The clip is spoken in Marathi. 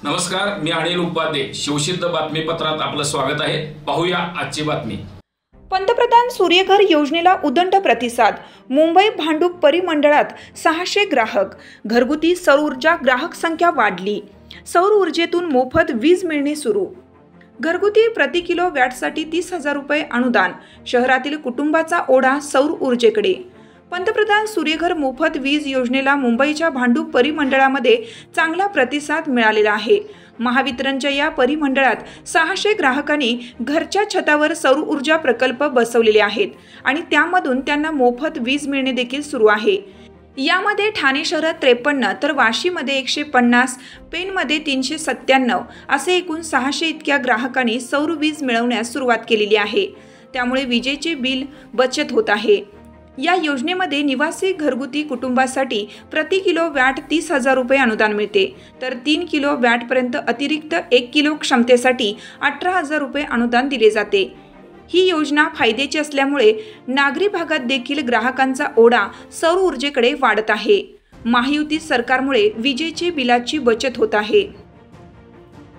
नमस्कार, मी अनिल उपाध्ये. शिवसिद्ध बातमीपत्रात आपलं स्वागत आहे. पाहूया आजची बातमी. पंतप्रधान सूर्यघर योजनेला उदंड प्रतिसाद. मुंबई भांडूप परिमंडळात 600 ग्राहक. घरगुती सौर ऊर्जा ग्राहक संख्या वाढली. सौर ऊर्जेतून मोफत वीज मिळणे सुरू. घरगुती प्रति किलो वॅटसाठी 30,000 रुपये अनुदान. शहरातील कुटुंबाचा ओढा सौर ऊर्जेकडे. पंतप्रधान सूर्यघर मोफत वीज योजनेला मुंबईच्या भांडूप परिमंडळामध्ये चांगला प्रतिसाद मिळालेला आहे. महावितरणच्या या परिमंडळात 600 ग्राहकांनी घरच्या छतावर सौर ऊर्जा प्रकल्प बसवलेले आहेत आणि त्यामधून त्यांना मोफत वीज मिळणे देखील सुरू आहे. यामध्ये ठाणे शहरात 53 तर वाशीमध्ये 150, पेणमध्ये 397 असे एकूण 600 इतक्या ग्राहकांनी सौर वीज मिळवण्यास सुरुवात केलेली आहे. त्यामुळे विजेचे बिल बचत होत आहे. या योजनेमध्ये निवासी घरगुती कुटुंबासाठी प्रति किलो वॅट 30,000 रुपये अनुदान मिळते, तर 3 किलो वॅटपर्यंत अतिरिक्त 1 किलो क्षमतेसाठी 18,000 रुपये अनुदान दिले जाते. ही योजना फायद्याची असल्यामुळे नागरी भागात देखील ग्राहकांचा ओढा सौर ऊर्जेकडे वाढत आहे. महायुती सरकारमुळे विजेची बिलाची बचत होत आहे.